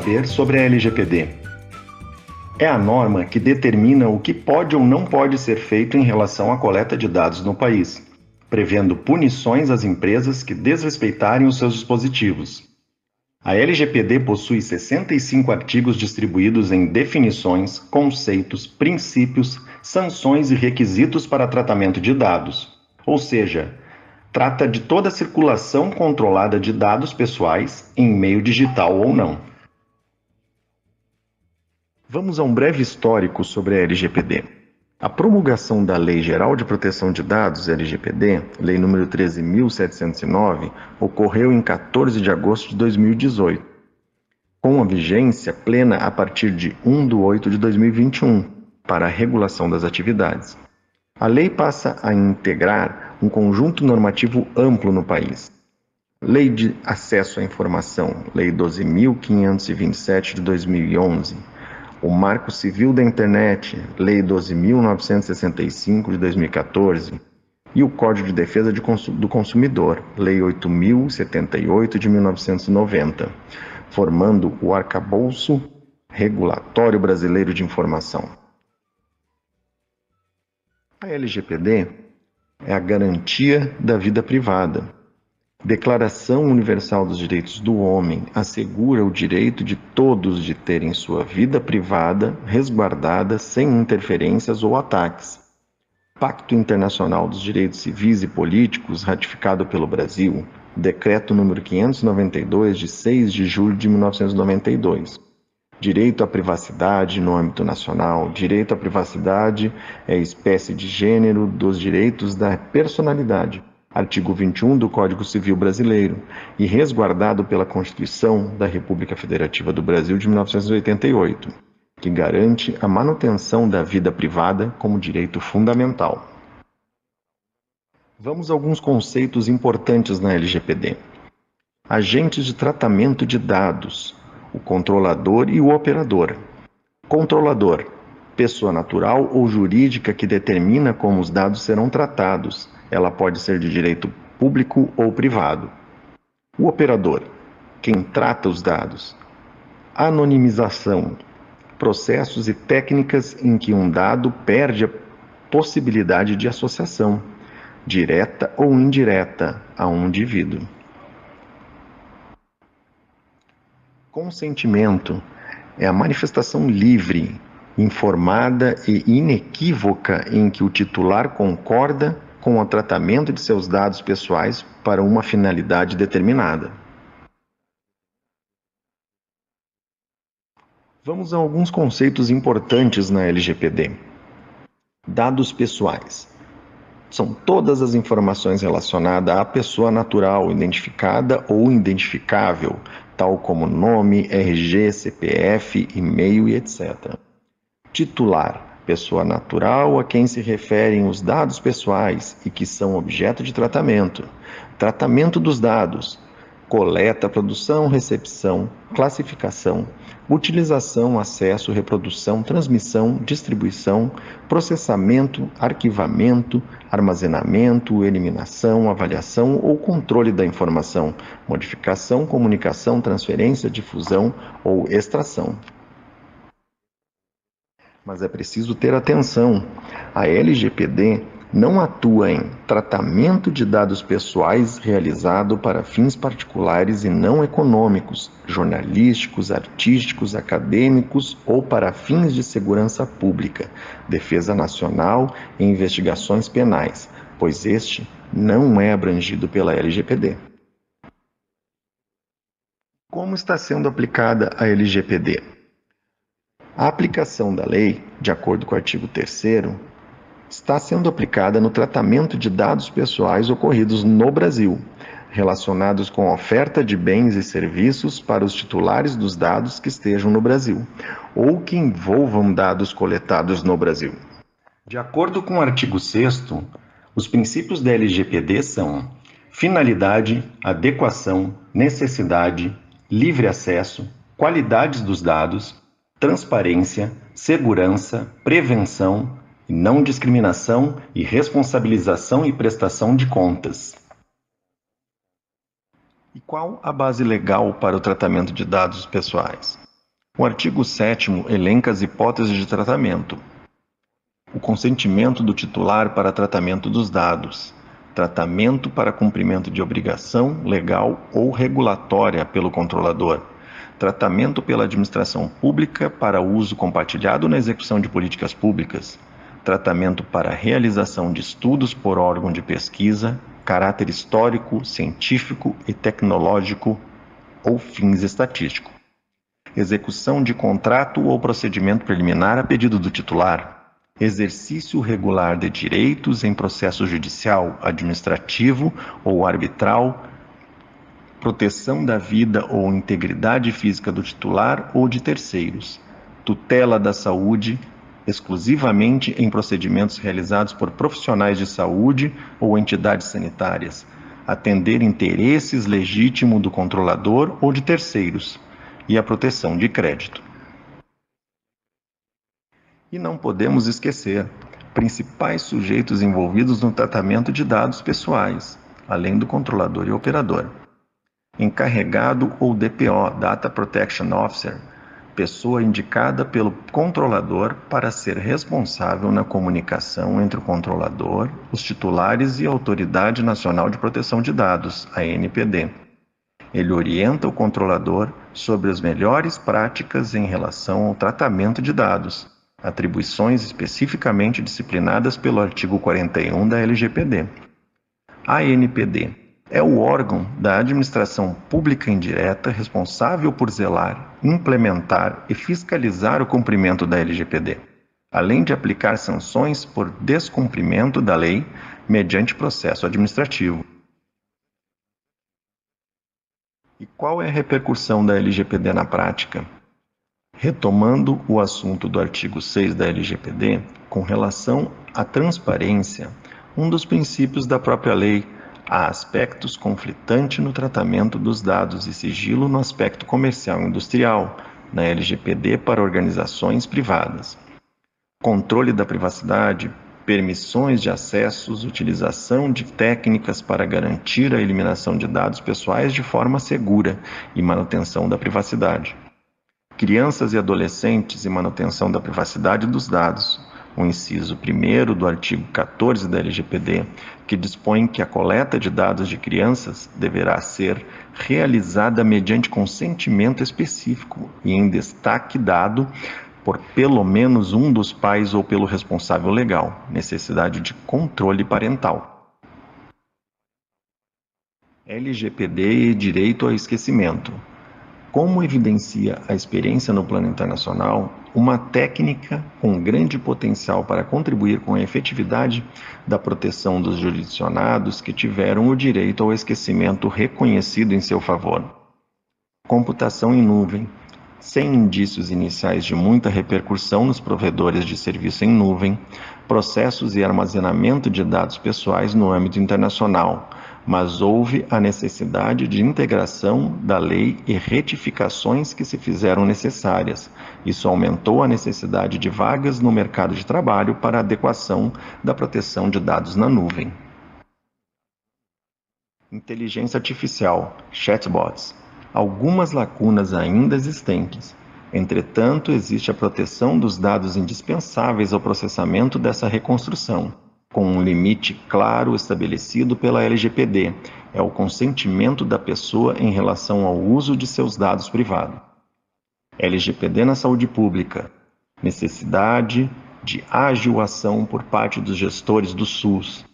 saber sobre a LGPD? É a norma que determina o que pode ou não pode ser feito em relação à coleta de dados no país, prevendo punições às empresas que desrespeitarem os seus dispositivos. A LGPD possui 65 artigos distribuídos em definições, conceitos, princípios, sanções e requisitos para tratamento de dados, ou seja, trata de toda a circulação controlada de dados pessoais em meio digital ou não. Vamos a um breve histórico sobre a LGPD. A promulgação da Lei Geral de Proteção de Dados, LGPD, Lei nº 13.709, ocorreu em 14 de agosto de 2018, com a vigência plena a partir de 1/8 de 2021, para a regulação das atividades. A lei passa a integrar um conjunto normativo amplo no país. Lei de Acesso à Informação, Lei 12.527 de 2011, o Marco Civil da Internet, Lei 12.965 de 2014, e o Código de Defesa do Consumidor, Lei 8.078 de 1990, formando o Arcabouço Regulatório Brasileiro de Informação. A LGPD é a garantia da vida privada. Declaração Universal dos Direitos do Homem assegura o direito de todos de terem sua vida privada resguardada sem interferências ou ataques. Pacto Internacional dos Direitos Civis e Políticos, ratificado pelo Brasil, Decreto número 592, de 6 de julho de 1992. Direito à privacidade no âmbito nacional. Direito à privacidade é espécie de gênero dos direitos da personalidade. Artigo 21 do Código Civil Brasileiro, e resguardado pela Constituição da República Federativa do Brasil de 1988, que garante a manutenção da vida privada como direito fundamental. Vamos a alguns conceitos importantes na LGPD. Agentes de tratamento de dados, o controlador e o operador. Controlador, pessoa natural ou jurídica que determina como os dados serão tratados. Ela pode ser de direito público ou privado. O operador, quem trata os dados. Anonimização, processos e técnicas em que um dado perde a possibilidade de associação, direta ou indireta, a um indivíduo. Consentimento é a manifestação livre, informada e inequívoca em que o titular concorda com o tratamento de seus dados pessoais para uma finalidade determinada. Vamos a alguns conceitos importantes na LGPD. Dados pessoais. São todas as informações relacionadas à pessoa natural, identificada ou identificável, tal como nome, RG, CPF, e-mail e etc. Titular. Pessoa natural a quem se referem os dados pessoais e que são objeto de tratamento. Tratamento dos dados. Coleta, produção, recepção, classificação, utilização, acesso, reprodução, transmissão, distribuição, processamento, arquivamento, armazenamento, eliminação, avaliação ou controle da informação, modificação, comunicação, transferência, difusão ou extração. Mas é preciso ter atenção. A LGPD não atua em tratamento de dados pessoais realizado para fins particulares e não econômicos, jornalísticos, artísticos, acadêmicos ou para fins de segurança pública, defesa nacional e investigações penais, pois este não é abrangido pela LGPD. Como está sendo aplicada a LGPD? A aplicação da lei, de acordo com o artigo 3º, está sendo aplicada no tratamento de dados pessoais ocorridos no Brasil, relacionados com a oferta de bens e serviços para os titulares dos dados que estejam no Brasil, ou que envolvam dados coletados no Brasil. De acordo com o artigo 6º, os princípios da LGPD são finalidade, adequação, necessidade, livre acesso, qualidades dos dados, transparência, segurança, prevenção, não discriminação e responsabilização e prestação de contas. E qual a base legal para o tratamento de dados pessoais? O artigo 7º elenca as hipóteses de tratamento. O consentimento do titular para tratamento dos dados. Tratamento para cumprimento de obrigação legal ou regulatória pelo controlador. Tratamento pela administração pública para uso compartilhado na execução de políticas públicas. Tratamento para realização de estudos por órgão de pesquisa, caráter histórico, científico e tecnológico ou fins estatísticos. Execução de contrato ou procedimento preliminar a pedido do titular. Exercício regular de direitos em processo judicial, administrativo ou arbitral. Proteção da vida ou integridade física do titular ou de terceiros. Tutela da saúde, exclusivamente em procedimentos realizados por profissionais de saúde ou entidades sanitárias. Atender interesses legítimos do controlador ou de terceiros. E a proteção de crédito. E não podemos esquecer, principais sujeitos envolvidos no tratamento de dados pessoais, além do controlador e operador. Encarregado ou DPO, Data Protection Officer, pessoa indicada pelo controlador para ser responsável na comunicação entre o controlador, os titulares e a Autoridade Nacional de Proteção de Dados, a ANPD. Ele orienta o controlador sobre as melhores práticas em relação ao tratamento de dados, atribuições especificamente disciplinadas pelo artigo 41 da LGPD. A ANPD é o órgão da administração pública indireta responsável por zelar, implementar e fiscalizar o cumprimento da LGPD, além de aplicar sanções por descumprimento da lei mediante processo administrativo. E qual é a repercussão da LGPD na prática? Retomando o assunto do artigo 6 da LGPD, com relação à transparência, um dos princípios da própria lei, há aspectos conflitantes no tratamento dos dados e sigilo no aspecto comercial e industrial, na LGPD para organizações privadas. Controle da privacidade, permissões de acessos, utilização de técnicas para garantir a eliminação de dados pessoais de forma segura e manutenção da privacidade. Crianças e adolescentes e manutenção da privacidade dos dados. O inciso 1º do artigo 14 da LGPD, que dispõe que a coleta de dados de crianças deverá ser realizada mediante consentimento específico e em destaque dado por pelo menos um dos pais ou pelo responsável legal, necessidade de controle parental. LGPD e direito ao esquecimento. Como evidencia a experiência no plano internacional, uma técnica com grande potencial para contribuir com a efetividade da proteção dos jurisdicionados que tiveram o direito ao esquecimento reconhecido em seu favor. Computação em nuvem. Sem indícios iniciais de muita repercussão nos provedores de serviço em nuvem, processos e armazenamento de dados pessoais no âmbito internacional, mas houve a necessidade de integração da lei e retificações que se fizeram necessárias. Isso aumentou a necessidade de vagas no mercado de trabalho para adequação da proteção de dados na nuvem. Inteligência artificial, chatbots. Algumas lacunas ainda existentes. Entretanto, existe a proteção dos dados indispensáveis ao processamento dessa reconstrução, com um limite claro estabelecido pela LGPD, é o consentimento da pessoa em relação ao uso de seus dados privados. LGPD na saúde pública, necessidade de ágil ação por parte dos gestores do SUS.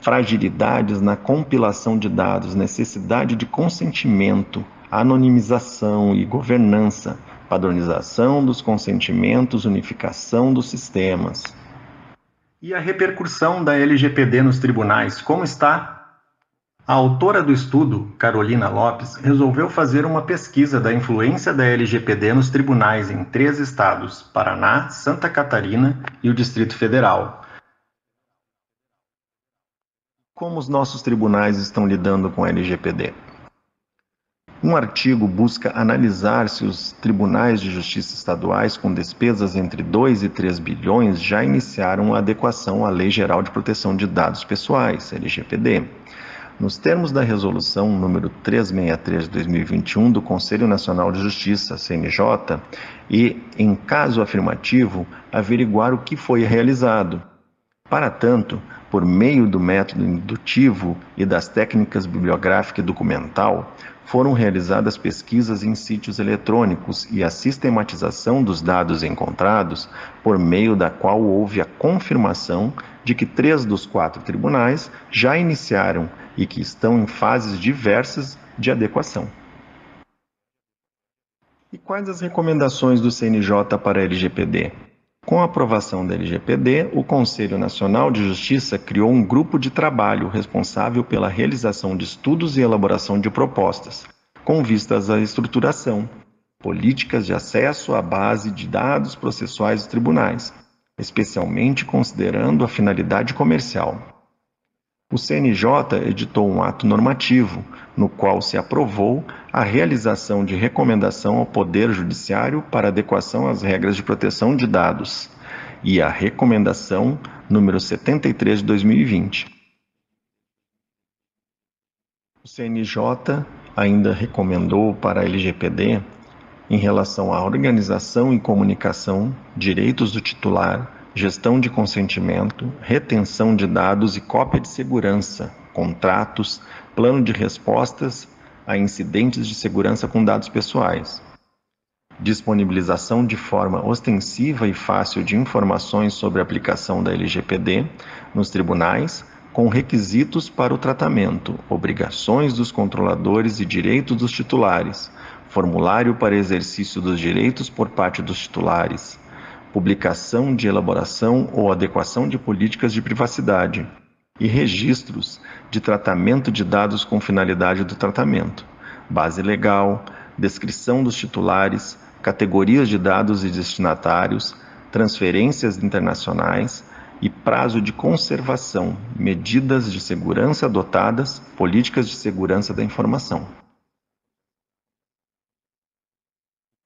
Fragilidades na compilação de dados, necessidade de consentimento, anonimização e governança, padronização dos consentimentos, unificação dos sistemas. E a repercussão da LGPD nos tribunais, como está? A autora do estudo, Carolina Lopes, resolveu fazer uma pesquisa da influência da LGPD nos tribunais em 3 estados, Paraná, Santa Catarina e o Distrito Federal. Como os nossos tribunais estão lidando com a LGPD? Um artigo busca analisar se os tribunais de justiça estaduais com despesas entre 2 e 3 bilhões já iniciaram a adequação à Lei Geral de Proteção de Dados Pessoais, LGPD. Nos termos da Resolução número 363 de 2021 do Conselho Nacional de Justiça, CNJ, e, em caso afirmativo, averiguar o que foi realizado. Para tanto, por meio do método indutivo e das técnicas bibliográfica e documental, foram realizadas pesquisas em sítios eletrônicos e a sistematização dos dados encontrados, por meio da qual houve a confirmação de que 3 dos 4 tribunais já iniciaram e que estão em fases diversas de adequação. E quais as recomendações do CNJ para a LGPD? Com a aprovação da LGPD, o Conselho Nacional de Justiça criou um grupo de trabalho responsável pela realização de estudos e elaboração de propostas, com vistas à estruturação, políticas de acesso à base de dados processuais dos tribunais, especialmente considerando a finalidade comercial. O CNJ editou um ato normativo, no qual se aprovou a realização de recomendação ao Poder Judiciário para adequação às regras de proteção de dados, e a Recomendação número 73 de 2020. O CNJ ainda recomendou para a LGPD, em relação à organização e comunicação, direitos do titular, gestão de consentimento, retenção de dados e cópia de segurança, contratos, plano de respostas a incidentes de segurança com dados pessoais, disponibilização de forma ostensiva e fácil de informações sobre a aplicação da LGPD nos tribunais, com requisitos para o tratamento, obrigações dos controladores e direitos dos titulares, formulário para exercício dos direitos por parte dos titulares, publicação de elaboração ou adequação de políticas de privacidade e registros de tratamento de dados com finalidade do tratamento, base legal, descrição dos titulares, categorias de dados e destinatários, transferências internacionais e prazo de conservação, medidas de segurança adotadas, políticas de segurança da informação.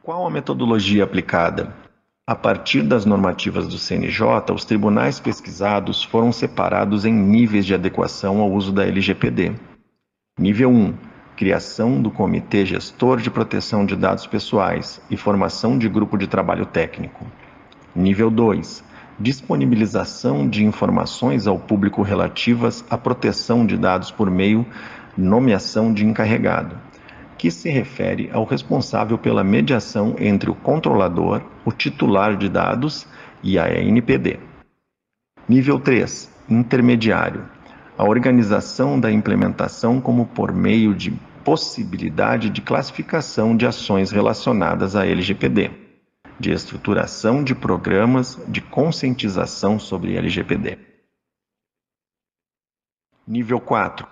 Qual a metodologia aplicada? A partir das normativas do CNJ, os tribunais pesquisados foram separados em níveis de adequação ao uso da LGPD. Nível 1. Criação do Comitê Gestor de Proteção de Dados Pessoais e formação de grupo de trabalho técnico. Nível 2. Disponibilização de informações ao público relativas à proteção de dados por meio de nomeação de encarregado, que se refere ao responsável pela mediação entre o controlador, o titular de dados e a ANPD. Nível 3. Intermediário. A organização da implementação como por meio de possibilidade de classificação de ações relacionadas à LGPD, de estruturação de programas de conscientização sobre LGPD. Nível 4.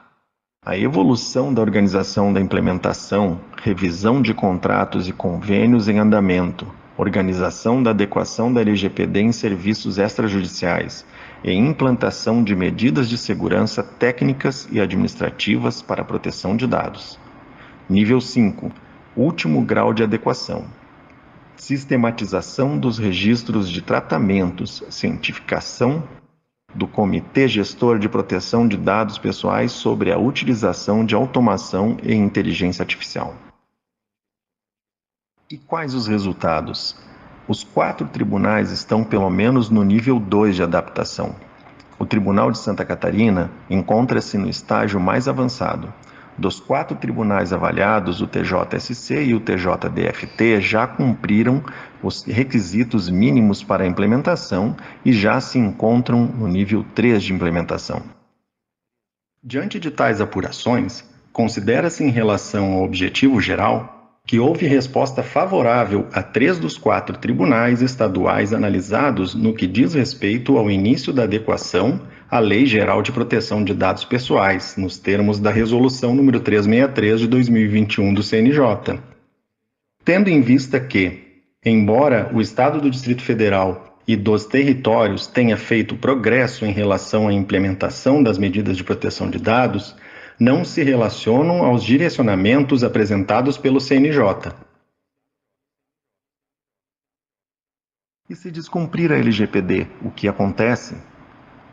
A evolução da organização da implementação, revisão de contratos e convênios em andamento, organização da adequação da LGPD em serviços extrajudiciais e implantação de medidas de segurança técnicas e administrativas para a proteção de dados. Nível 5. Último grau de adequação. Sistematização dos registros de tratamentos, cientificação do Comitê Gestor de Proteção de Dados Pessoais sobre a utilização de automação e inteligência artificial. E quais os resultados? Os 4 tribunais estão pelo menos no nível 2 de adaptação. O Tribunal de Santa Catarina encontra-se no estágio mais avançado. Dos 4 tribunais avaliados, o TJSC e o TJDFT já cumpriram os requisitos mínimos para a implementação e já se encontram no nível 3 de implementação. Diante de tais apurações, considera-se em relação ao objetivo geral que houve resposta favorável a 3 dos 4 tribunais estaduais analisados no que diz respeito ao início da adequação à Lei Geral de Proteção de Dados Pessoais, nos termos da Resolução número 363 de 2021 do CNJ. Tendo em vista que, embora o Estado do Distrito Federal e dos territórios tenha feito progresso em relação à implementação das medidas de proteção de dados, não se relacionam aos direcionamentos apresentados pelo CNJ. E se descumprir a LGPD, o que acontece?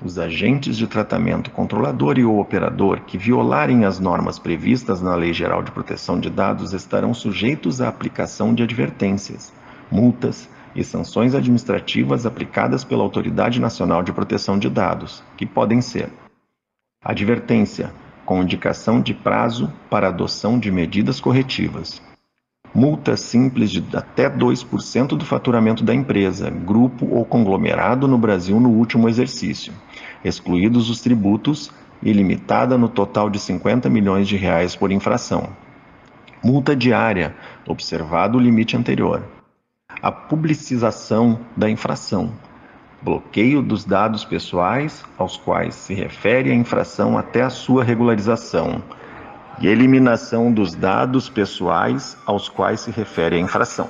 Os agentes de tratamento controlador e ou operador que violarem as normas previstas na Lei Geral de Proteção de Dados estarão sujeitos à aplicação de advertências, multas e sanções administrativas aplicadas pela Autoridade Nacional de Proteção de Dados, que podem ser: advertência, com indicação de prazo para adoção de medidas corretivas; multa simples de até 2% do faturamento da empresa, grupo ou conglomerado no Brasil no último exercício, excluídos os tributos, e limitada no total de R$ 50 milhões por infração; multa diária, observado o limite anterior; a publicização da infração; bloqueio dos dados pessoais aos quais se refere a infração até a sua regularização, e eliminação dos dados pessoais aos quais se refere a infração.